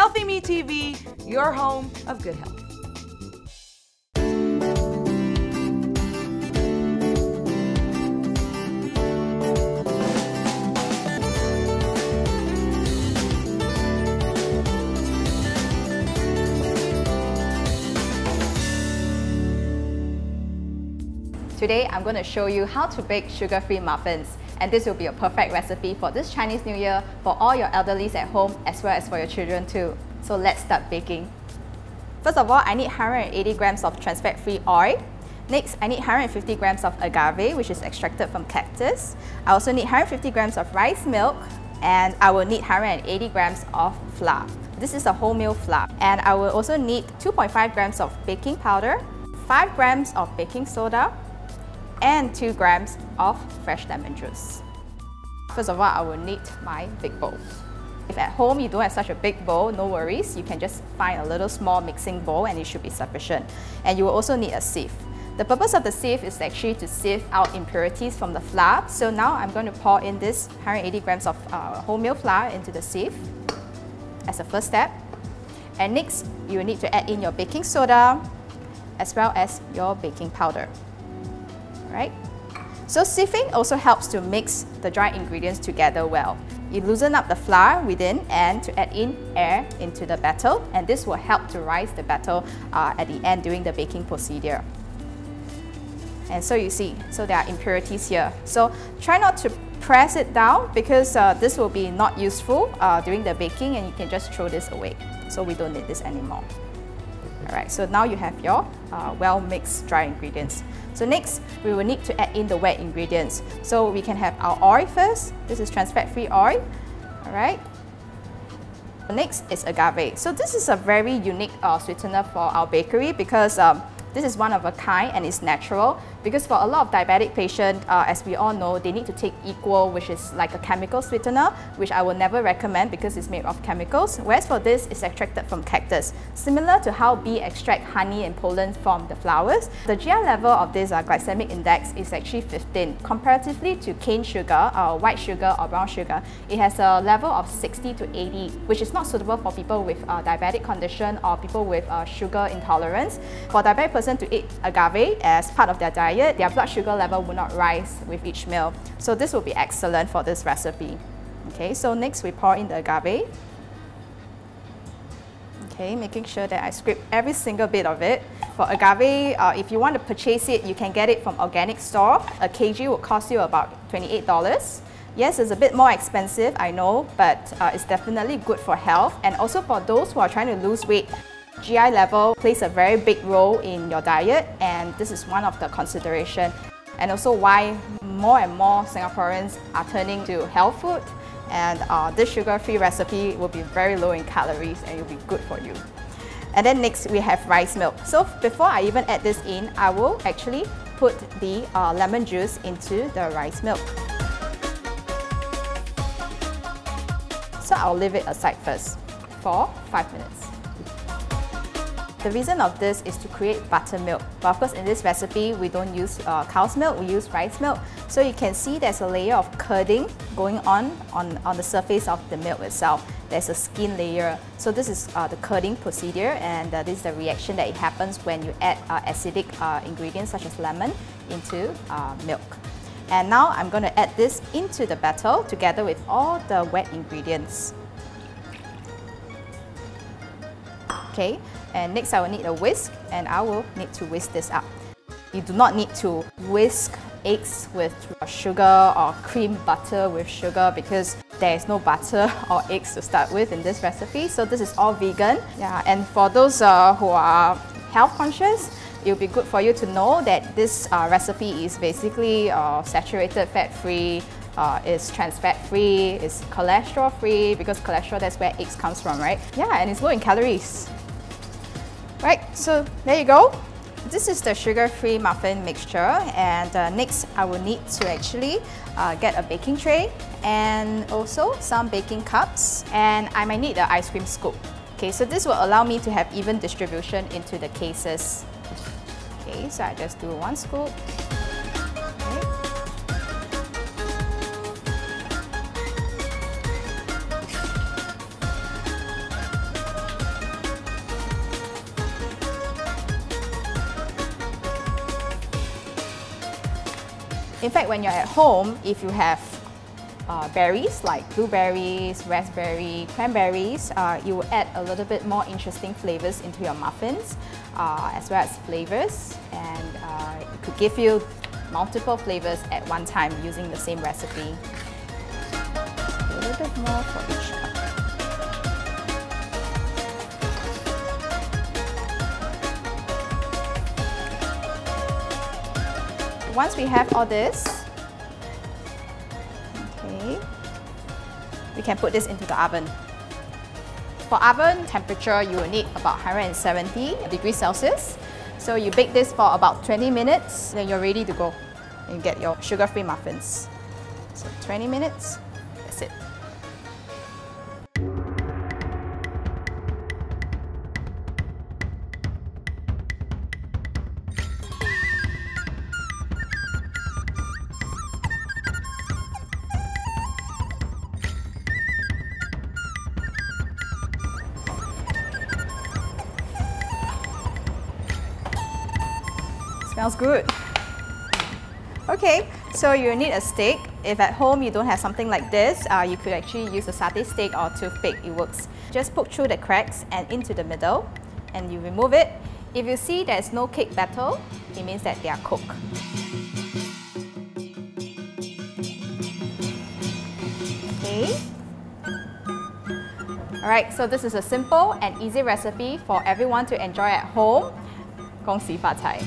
Healthy Me TV, your home of good health. Today, I'm going to show you how to bake sugar-free muffins. And this will be a perfect recipe for this Chinese New Year for all your elderlies at home as well as for your children too. So let's start baking. First of all, I need 180 grams of transfat-free oil. Next, I need 150 grams of agave, which is extracted from cactus. I also need 150 grams of rice milk, and I will need 180 grams of flour. This is a wholemeal flour. And I will also need 2.5 grams of baking powder, 5 grams of baking soda, and 2 grams of fresh lemon juice. First of all, I will need my big bowl. If at home you don't have such a big bowl, no worries. You can just find a little small mixing bowl and it should be sufficient. And you will also need a sieve. The purpose of the sieve is actually to sieve out impurities from the flour. So now I'm going to pour in this 180 grams of wholemeal flour into the sieve as a first step. And next, you will need to add in your baking soda as well as your baking powder. Right? So sieving also helps to mix the dry ingredients together well. You loosen up the flour within and to add in air into the batter, and this will help to rise the batter at the end during the baking procedure. And so you see, so there are impurities here. So try not to press it down because this will be not useful during the baking, and you can just throw this away. So we don't need this anymore. Alright, so now you have your well-mixed dry ingredients. So next, we will need to add in the wet ingredients. So we can have our oil first. This is transfat-free oil. Alright. Next is agave. So this is a very unique sweetener for our bakery because this is one of a kind and it's natural. Because for a lot of diabetic patients, as we all know, they need to take equal, which is like a chemical sweetener, which I will never recommend because it's made of chemicals. Whereas for this, it's extracted from cactus. Similar to how bees extract honey and pollen from the flowers, the GI level of this glycemic index is actually 15. Comparatively to cane sugar, white sugar or brown sugar, it has a level of 60 to 80, which is not suitable for people with diabetic condition or people with sugar intolerance. For a diabetic person to eat agave as part of their diet, their blood sugar level will not rise with each meal. So this will be excellent for this recipe. Okay, so next we pour in the agave. Okay, making sure that I scrape every single bit of it. For agave, if you want to purchase it, you can get it from organic store. A kg will cost you about $28. Yes, it's a bit more expensive, I know, but it's definitely good for health. And also for those who are trying to lose weight, GI level plays a very big role in your diet, and this is one of the considerations. And also why more and more Singaporeans are turning to health food, and this sugar-free recipe will be very low in calories and it will be good for you. And then next we have rice milk. So before I even add this in, I will actually put the lemon juice into the rice milk. So I'll leave it aside first for 5 minutes. The reason of this is to create buttermilk. But of course in this recipe, we don't use cow's milk, we use rice milk. So you can see there's a layer of curding going on the surface of the milk itself. There's a skin layer. So this is the curding procedure, and this is the reaction that it happens when you add acidic ingredients such as lemon into milk. And now I'm going to add this into the batter together with all the wet ingredients. Okay, and next I will need a whisk, and I will need to whisk this up. You do not need to whisk eggs with sugar or cream butter with sugar because there is no butter or eggs to start with in this recipe. So this is all vegan. Yeah, and for those who are health conscious, it will be good for you to know that this recipe is basically saturated fat-free, is trans fat-free, is cholesterol-free, because cholesterol, that's where eggs comes from, right? Yeah, and it's low in calories. Right, so there you go. This is the sugar-free muffin mixture, and next I will need to actually get a baking tray and also some baking cups, and I might need the ice cream scoop. Okay, so this will allow me to have even distribution into the cases. Okay, so I just do 1 scoop. In fact, when you're at home, if you have berries like blueberries, raspberry, cranberries, you will add a little bit more interesting flavors into your muffins, as well as flavors, and it could give you multiple flavors at one time using the same recipe. A little bit more for each cup. Once we have all this, we can put this into the oven. For oven temperature, you will need about 170 degrees Celsius. So you bake this for about 20 minutes, then you're ready to go and get your sugar-free muffins. So 20 minutes, that's it. Smells good. Okay, so you need a steak. If at home you don't have something like this, you could actually use a satay stick or toothpick, it works. Just poke through the cracks and into the middle, and you remove it. If you see there's no cake batter, it means that they are cooked. Okay. Alright, so this is a simple and easy recipe for everyone to enjoy at home. 恭喜发财!